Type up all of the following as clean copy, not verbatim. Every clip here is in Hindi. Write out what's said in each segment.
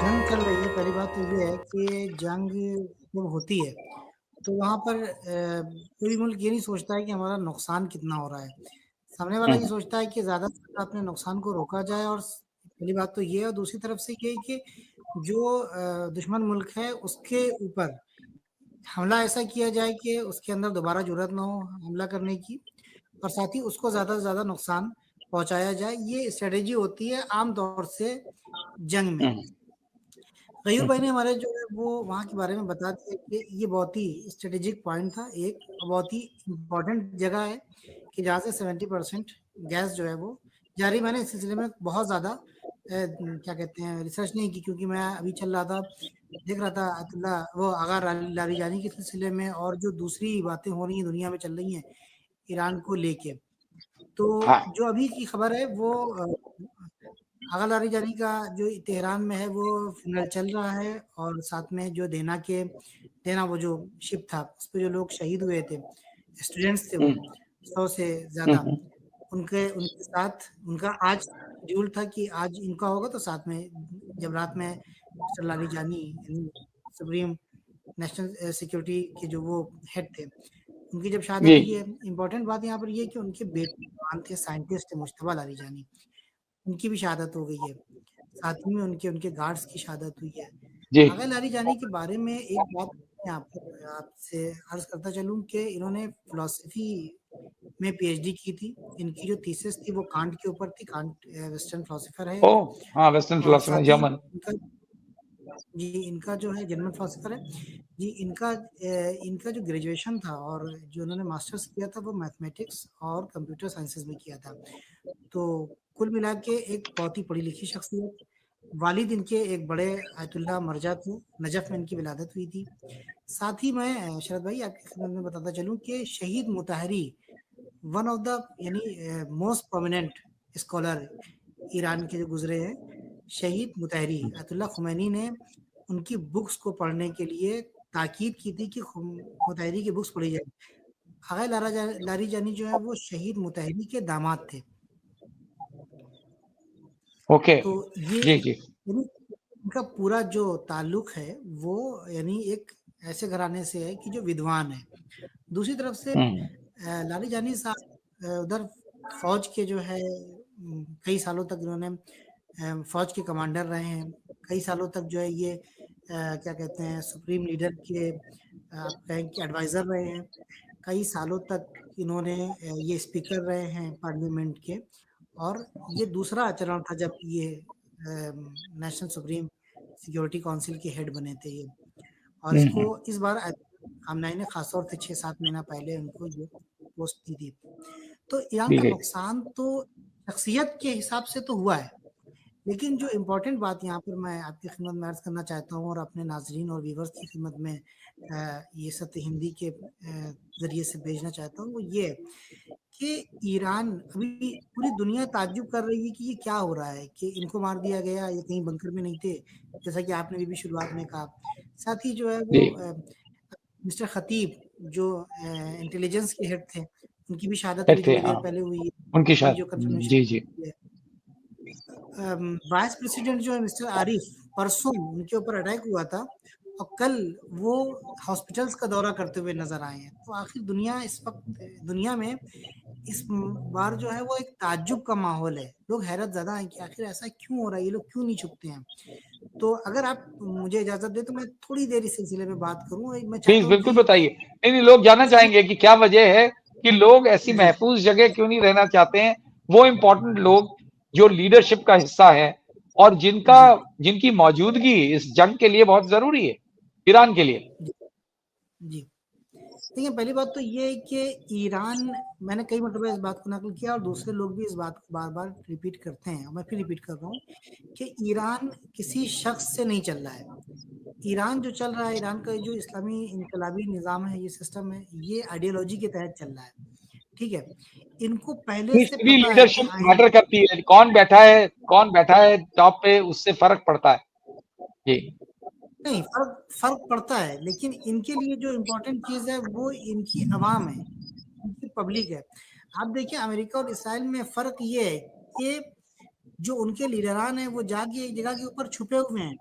जंग चल रही है, पहली बात तो ये है कि जंग जब होती है तो वहाँ पर कोई मुल्क ये नहीं सोचता है कि हमारा नुकसान कितना हो रहा है। सामने वाला ये सोचता है कि ज़्यादा से ज़्यादा अपने नुकसान को रोका जाए, और पहली बात तो ये है, और दूसरी तरफ से ये है कि जो दुश्मन मुल्क है उसके ऊपर हमला ऐसा किया जाए कि उसके अंदर दोबारा ज़रूरत ना हो हमला करने की, और साथ ही उसको ज़्यादा से ज़्यादा नुकसान पहुँचाया जाए। ये स्ट्रैटेजी होती है आम तौर से जंग में। गयूर भाई ने हमारे जो है वो वहाँ के बारे में बता दिया कि ये बहुत ही स्ट्रेटेजिक पॉइंट था एक, और बहुत ही इम्पोर्टेंट जगह है कि जहाँ से 70% गैस जो है वो जारी। मैंने इस सिलसिले में बहुत ज़्यादा क्या कहते हैं रिसर्च नहीं की, क्योंकि मैं अभी चल रहा था, देख रहा था अतुल्ला वो आगा लारीजानी के सिलसिले में, और जो दूसरी बातें हो रही हैं दुनिया में चल रही हैं ईरान को लेके। तो हाँ जो अभी की खबर है वो आगा लारीजानी का जो तेहरान में है वो फिलहाल चल रहा है, और साथ में जो देना वो जो शिप था उस पे जो लोग शहीद हुए थे, स्टूडेंट्स थे वो हम्म, 100 से ज्यादा, हम्म, उनके उनके साथ उनका आज शेड्यूल था कि आज इनका होगा, तो साथ में जब रात में mister Larijani supreme national security के जो वो हेड थे, उनकी जब शहादत हुई जी है। इम्पोर्टेंट बात यहाँ पर ये है कि उनके बेटे जवान थे, साइंटिस्ट थे, मुश्तबा लारीजानी, उनकी भी शहादत हो गई है। साथ ही में उनके उनके गार्ड्स की शहादत हुई है। जी आगा लारीजानी के बारे में एक बात मैं आपसे अर्ज करता चलूं कि इन्होंने फिलॉसफी में पीएचडी की थी। इनकी जो थीसिस थी वो कांट के ऊपर थी। कांट वेस्टर्न फिलोसोफर है ओ एक, हाँ वेस्टर्न और फिलोसफी साथ ही जर्मन इनका जी इनका जो है जर्मन फिलोसोफर है जी। इनका जो ग्रेजुएशन था और जो उन्होंने मास्टर्स किया था वो मैथमेटिक्स और कंप्यूटर साइंसेज में किया था। तो कुल मिला के एक बहुत ही पढ़ी लिखी शख्सियत। वालिद इनके एक बड़े आयतुल्लाह मर्जा थे, नजफ में इनकी विलादत हुई थी। साथ ही मैं शरद भाई आपकी खिदमत में बताता चलूं कि शहीद मुताहरी वन ऑफ द यानी मोस्ट प्रोमिनेंट स्कॉलर ईरान के जो गुजरे हैं, शहीद मुताहरी अयतुल्लाह खुमैनी ने उनकी बुक्स को पढ़ने के लिए ताकीद की थी कि मुताहरी की बुक्स पढ़ी जाए। आगा लारी जानी जो है वो शहीद मुताहरी के दामाद थे। ओके तो ये जी जी यानी इनका पूरा जो ताल्लुक है वो यानी एक ऐसे घराने से है कि जो विद्वान है। दूसरी तरफ से हम्म लाली जानी साहब उधर फौज के जो है कई सालों तक इन्होंने फौज के कमांडर रहे हैं। कई सालों तक जो है ये क्या कहते हैं सुप्रीम लीडर के आप कहें कि एडवाइजर रहे हैं। कई सालों तक इन्होंने ये स्पीकर रहे हैं पार्लियामेंट के, और ये दूसरा चरण था जब ये नेशनल सुप्रीम सिक्योरिटी काउंसिल के हेड बने थे ये। और इसको हम्म, इस बार खामनाई ने खासतौर से 6-7 महीना पहले उनको ये पोस्ट दी थी। तो ईरान दी का गई नुकसान तो शख्सियत के हिसाब से तो हुआ है, लेकिन जो इम्पोर्टेंट बात यहाँ पर मैं आपकी खिदमत में अर्ज करना चाहता हूँ और अपने नाजरीन और व्यूवर्स की खिदमत में ये सत्य हिंदी के जरिए से भेजना चाहता हूँ, वो ये है कि ईरान अभी पूरी दुनिया ताज्जुब कर रही है कि ये क्या हो रहा है, कि इनको मार दिया गया, ये कहीं बंकर में नहीं थे, जैसा कि आपने भी शुरुआत में कहा। साथ ही जो है जी वो मिस्टर खतीब जो इंटेलिजेंस के हेड थे, उनकी भी शहादत अभी थे थोड़ी देर हाँ पहले हुई है। उनकी अभी शायद जो कंफर्मेशन जी जी है, वाइस प्रेसिडेंट जो है मिस्टर आरिफ, परसों उनके ऊपर अटैक हुआ था, और कल वो हॉस्पिटल्स का दौरा करते हुए नजर आए हैं। तो आखिर दुनिया इस वक्त दुनिया में इस बार जो है वो एक ताज्जुब का माहौल है। लोग हैरत ज़्यादा हैं कि आखिर ऐसा क्यों हो रहा है, ये लोग क्यों नहीं छुपते हैं। तो अगर आप मुझे इजाजत दे तो मैं थोड़ी देर इस सिलसिले में बात करूं। मैं प्लीज चाहता हूँ बिल्कुल कि बताइए नहीं नहीं लोग जानना ये चाहेंगे कि क्या वजह है कि लोग ऐसी जी महफूज जगह क्यों नहीं रहना चाहते हैं वो इम्पोर्टेंट लोग जो लीडरशिप का हिस्सा है और जी जिनकी मौजूदगी इस जंग के लिए बहुत जरूरी है ईरान के लिए जी जी देखिए, पहली बात तो ये है कि ईरान, मैंने कई मरतबा इस बात को नकल किया और दूसरे लोग भी इस बात को बार बार रिपीट करते हैं, और मैं फिर रिपीट कर रहा हूँ कि ईरान किसी शख्स से नहीं चल रहा है। ईरान जो चल रहा है, ईरान का जो इस्लामी इनकलाबी निज़ाम है, ये सिस्टम है, ये आइडियोलॉजी के तहत चल रहा है। ठीक है, इनको पहले से इसकी भी पता है कि लीडरशिप आइन मैटर करती है कौन बैठा है टॉप पे उससे फर्क पड़ता है जी नहीं, फर्क पड़ता है, लेकिन इनके लिए जो इम्पोर्टेंट चीज़ है वो इनकी अवाम है, इनकी पब्लिक है। आप देखिए अमेरिका और इसराइल में फ़र्क ये है कि जो उनके लीडरान हैं वो जाके एक जगह के ऊपर छुपे हुए हैं,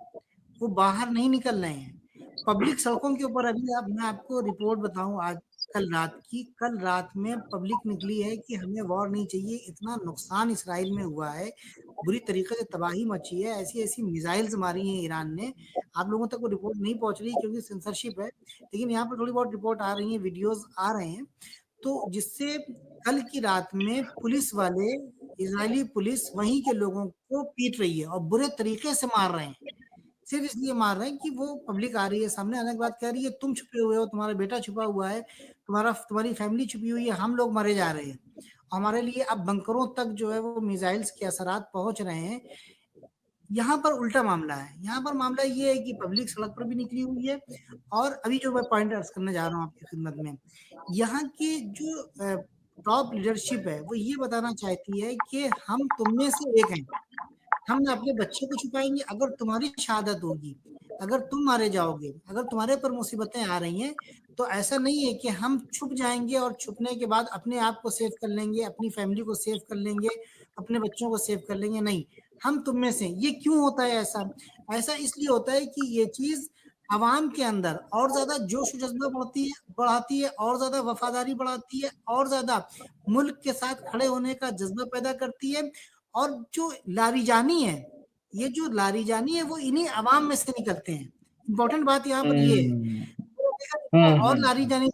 वो बाहर नहीं निकल रहे हैं। पब्लिक सड़कों के ऊपर अभी मैं आपको रिपोर्ट बताऊं, आज कल रात में पब्लिक निकली है कि हमें वॉर नहीं चाहिए, इतना नुकसान इसराइल में हुआ है, बुरी तरीके से तबाही मची है, ऐसी ऐसी मिसाइल्स मारी हैं ईरान ने। आप लोगों तक वो रिपोर्ट नहीं पहुंच रही क्योंकि सेंसरशिप है, लेकिन यहाँ पर थोड़ी बहुत रिपोर्ट आ रही है, वीडियोस आ रहे हैं। तो जिससे कल की रात में पुलिस वाले, इजरायली पुलिस वहीं के लोगों को पीट रही है और बुरे तरीके से मार रहे हैं। सिर्फ इसलिए मार रहे हैं कि वो पब्लिक आ रही है सामने, आने के बाद कह रही है तुम छुपे हुए हो, तुम्हारा बेटा छुपा हुआ है, तुम्हारी फैमिली छुपी हुई है, हम लोग मरे जा रहे हैं। हमारे लिए अब बंकरों तक जो है वो मिसाइल्स के असरात पहुंच रहे हैं। यहाँ पर उल्टा मामला है, यहाँ पर मामला ये है कि पब्लिक सड़क पर भी निकली हुई है। और अभी जो मैं पॉइंट अर्ज करने जा रहा हूँ आपकी खिदमत में, यहाँ की जो टॉप लीडरशिप है वो ये बताना चाहती है कि हम तुम में से एक हैं, हम ना अपने बच्चे को छुपाएंगे। अगर तुम्हारी शहादत होगी, अगर तुम मारे जाओगे, अगर तुम्हारे पर मुसीबतें आ रही हैं, तो ऐसा नहीं है कि हम छुप जाएंगे और छुपने के बाद अपने आप को सेव कर लेंगे, अपनी फैमिली को सेव कर लेंगे, अपने बच्चों को सेव कर लेंगे। नहीं, हम तुम में से। ये क्यों होता है ऐसा? ऐसा इसलिए होता है कि ये चीज आवाम के अंदर और ज्यादा जोश जज्बा बढ़ाती है, और ज्यादा वफादारी बढ़ाती है, और ज्यादा मुल्क के साथ खड़े होने का जज्बा पैदा करती है। और जो लारीजानी है, ये जो लारीजानी है वो इन्हीं अवाम में से निकलते हैं। इंपॉर्टेंट बात यहाँ पर ये है। तो और लारीजानी,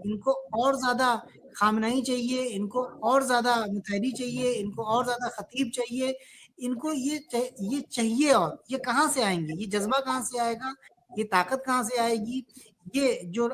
इनको और ज्यादा खामनाई चाहिए, इनको और ज्यादा मुतहरी चाहिए, इनको और ज्यादा खतीब चाहिए, इनको ये चाहिए। और ये कहाँ से आएंगे? ये जज्बा कहाँ से आएगा? ये ताकत कहाँ से आएगी? ये जो